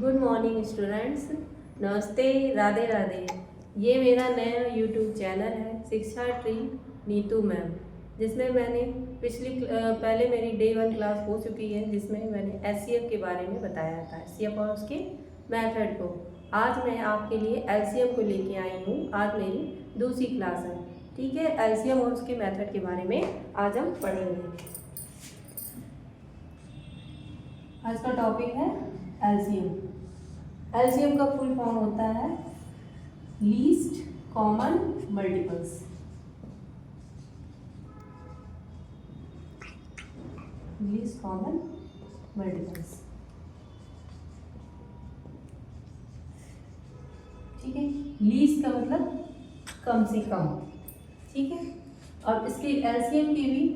Good morning students. नमस्ते, राधे राधे। ये मेरा नया यूट्यूब चैनल है शिक्षा ट्री नीतू मैम, जिसमें मैंने पहले मेरी डे 1 क्लास हो चुकी है, जिसमें मैंने एचसीएफ के बारे में बताया था, एचसीएफ और उसके मेथड को। आज मैं आपके लिए एलसीएम को लेके आई हूँ। आज मेरी दूसरी क्लास है, ठीक है। एलसीएम और उसके मेथड के बारे में आज हम पढ़ेंगे। आज का टॉपिक है एलसीएम। एलसीएम का फुल फॉर्म होता है least common multiples. Least common multiples, ठीक है। लीस्ट का मतलब कम से कम, ठीक है। और इसके एलसीएम के भी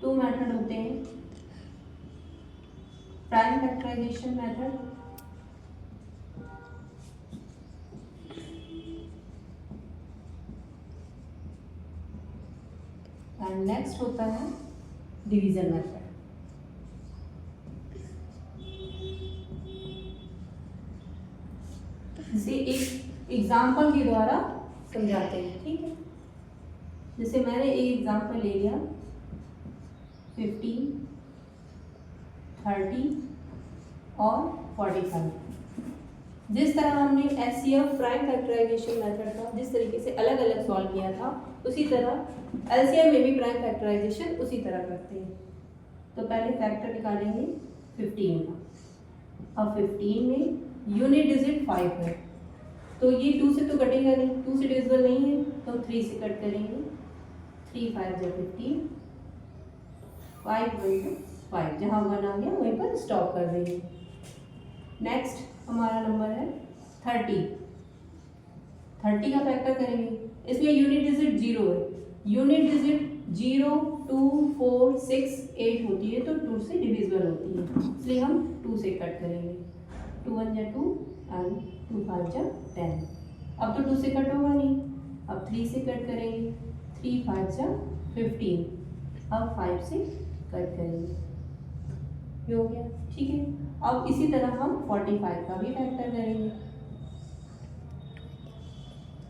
2 मेथड होते हैं, prime factorization method and next होता है डिवीजन मेथड। इसे एक एग्जाम्पल के द्वारा समझाते हैं, ठीक है। जैसे मैंने एक एग्जाम्पल ले लिया 15, 30 और 45। जिस तरह हमने एचसीएफ प्राइम फैक्टराइजेशन मेथड का जिस तरीके से अलग अलग सॉल्व किया था, उसी तरह एलसीएम में भी प्राइम फैक्टराइजेशन उसी तरह करते हैं। तो पहले फैक्टर निकालेंगे 15 का। अब 15 में यूनिट डिजिट 5 है, तो ये 2 से तो कटेगा नहीं, 2 से डिविजिबल नहीं है, तो हम 3 से कट करेंगे। 3 5 जो 15, 5 1 5, जहाँ 1 आ गया वहीं पर स्टॉप कर देंगे। नेक्स्ट हमारा नंबर है 30। 30 का फैक्टर करेंगे। इसमें यूनिट डिजिट 0 है, यूनिट डिजिट 0 2 4 6 8 होती है, तो 2 से डिविजिबल होती है, इसलिए हम 2 से कट करेंगे। 2 1 जा 2 एंड 2 5 जा 10। अब तो 2 से कट होगा नहीं, अब 3 से कट करेंगे। 3 5 जा 15, अब 5 से कट करेंगे, ये हो गया, ठीक है। अब इसी तरह हम 45 का भी फैक्टर करेंगे।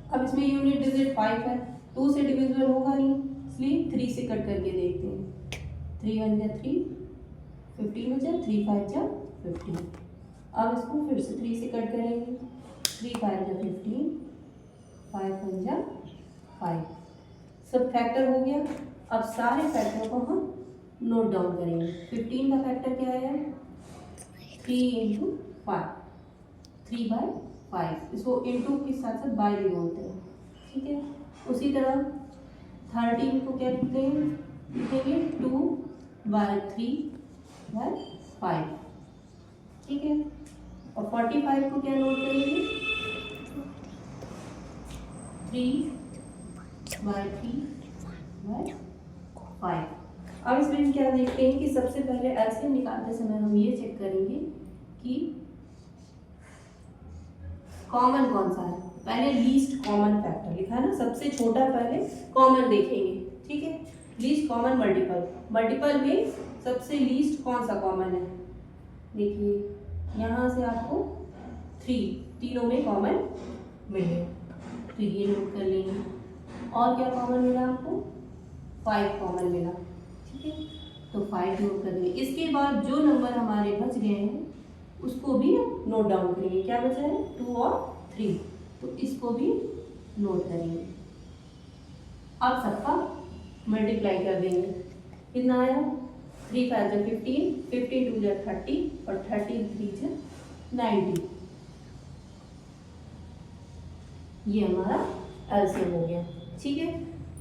अब इसमें यूनिट डिजिट 5 है, 2 से डिविजिबल होगा नहीं, इसलिए 3 से कट करके देखते हैं। 3 1 जा 3, 15 बचा, 3 5 जा 15। अब इसको फिर से 3 से कट करेंगे। 3 5 जा 15, 5 1 जा 5। सब फैक्टर हो गया। अब सारे फैक्टर को हम नोट डाउन करेंगे। 15 का फैक्टर क्या है? 3 इंटू 5, 3 बाय 5। इसको इंटू के साथ साथ बाय भी बोलते हैं, ठीक है। उसी तरह 13 को क्या लिखते हैं? लिखेंगे 2 बाय 3 बाय 5, ठीक है। और 45 को क्या नोट करेंगे? 3 बाय 3 बाय 5। अब इसमें क्या देखते हैं कि सबसे पहले एलसीएम निकालते समय हम ये चेक करेंगे कि कॉमन कौन सा है। पहले लीस्ट कॉमन फैक्टर लिखा है ना, सबसे छोटा पहले कॉमन देखेंगे, ठीक है। लीस्ट कॉमन मल्टीपल, मल्टीपल में सबसे लीस्ट कौन सा कॉमन है? देखिए यहाँ से आपको 3, तीनों में कॉमन मिले, तो ये नोट कर लेंगे। और क्या कॉमन मिला आपको? 5 कॉमन मिला, ठीक है, तो 5 नोट कर लेंगे। इसके बाद जो नंबर हमारे बच गए हैं उसको भी नोट डाउन करेंगे। क्या बचा है? 2 और 3, तो इसको भी नोट करेंगे। अब सबका मल्टीप्लाई कर देंगे। कितना आया? 3 5 जा 15, 15 2 जा 30 और 30 3 जा 90। ये हमारा एलसीएम हो गया, ठीक है।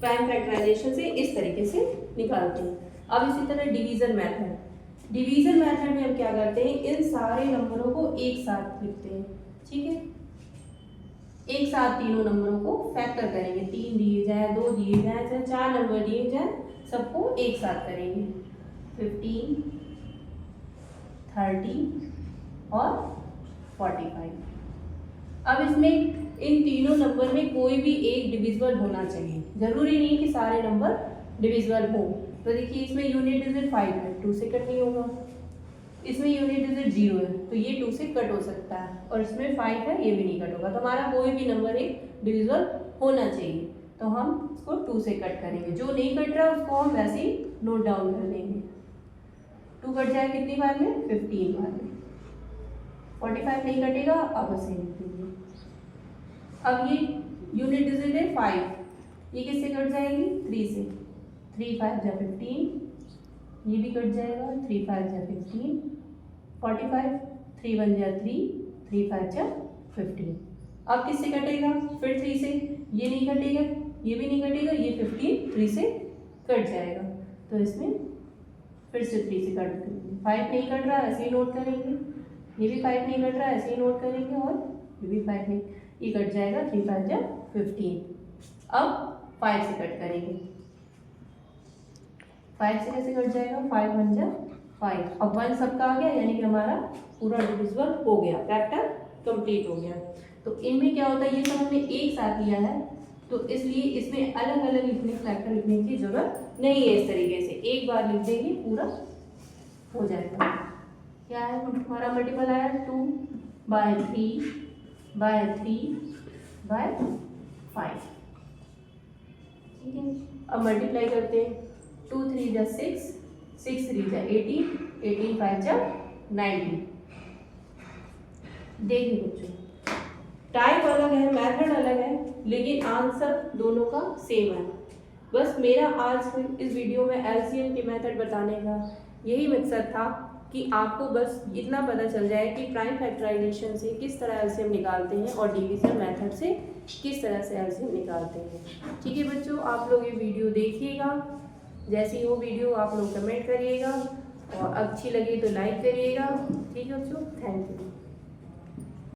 प्राइम फैक्टराइजेशन से इस तरीके से निकालते हैं। अब इसी तरह डिवीजन मेथड, डिवीजन मेथड में हम क्या करते हैं? इन सारे नंबरों को एक साथ लिखते हैं, ठीक है। एक साथ तीनों नंबरों को फैक्टर करेंगे। 3 दिए जाए, 2 दिए जाए, चाहे 4 नंबर दिए जाए, सबको एक साथ करेंगे। 15 30 और 45। अब इसमें इन तीनों नंबर में कोई भी एक डिविजिबल होना चाहिए, जरूरी नहीं कि सारे नंबर डिविजिबल हो। तो देखिए इसमें यूनिट डिजिट 5 है, 2 से कट नहीं होगा, इसमें यूनिट डिजिट 0 है तो ये 2 से कट हो सकता है, और इसमें 5 है ये भी नहीं कट होगा। तो हमारा कोई भी नंबर एक डिविजिबल होना चाहिए, तो हम इसको 2 से कट करेंगे। जो नहीं कट रहा उसको हम वैसे ही नोट डाउन कर लेंगे। 2 कट जाए कितनी बार में? 15 बार में। 45 नहीं कटेगा, अब ऐसे लिखेंगे। अब ये यूनिट डिजिट है 5, ये किससे कट जाएगी? 3 से। 3 5 जा 15, ये भी कट जाएगा। 3 5 जा 15, 45, 3 1 जा 3, 3 5 जा 15। अब किससे कटेगा? फिर 3 से। ये नहीं कटेगा, ये भी नहीं कटेगा, ये 15 3 से कट जाएगा। तो इसमें फिर से 3 से कट करेंगे। 5 नहीं कट रहा, ऐसे ही नोट करेंगे। ये भी 5 नहीं कट रहा, ऐसे ही नोट करेंगे। और ये भी 5 नहीं, ये कट जाएगा। 3 5 जा 15। अब 5 से कट करेंगे। 5 से कैसे कट जाएगा? 5 1 जा 5। अब 1 सबका आ गया, यानी कि हमारा पूरा डिविजिबल हो गया, फैक्टर कंप्लीट हो गया। तो इनमें क्या होता है, ये सब हमने एक साथ लिया है, तो इसलिए इसमें अलग अलग लिखने फैक्टर लिखने की जरूरत नहीं है। इस तरीके से एक बार लिख देंगे, पूरा हो जाएगा। क्या है हमारा मल्टीपल आया? 2 बाय 3 बाय 3 बाय 5। ठीक है, अब मल्टीप्लाई करते हैं। 2 3 जा 6, 6 3 जा 18, 18 5 जा 90। देखिए बच्चों, टाइप अलग है, मेथड अलग है, लेकिन आंसर दोनों का सेम है। बस मेरा आज इस वीडियो में एलसीएम की मेथड बताने का यही मकसद था कि आपको बस इतना पता चल जाए कि प्राइम फैक्टराइजेशन से किस तरह एलसीएम निकालते हैं और डिवीजन मेथड से किस तरह से एलसीएम निकालते हैं। ठीक है बच्चों, आप लोग ये वीडियो देखिएगा, जैसी हो वीडियो आप लोग कमेंट करिएगा, और अच्छी लगे तो लाइक करिएगा। ठीक है बच्चों, थैंक यू।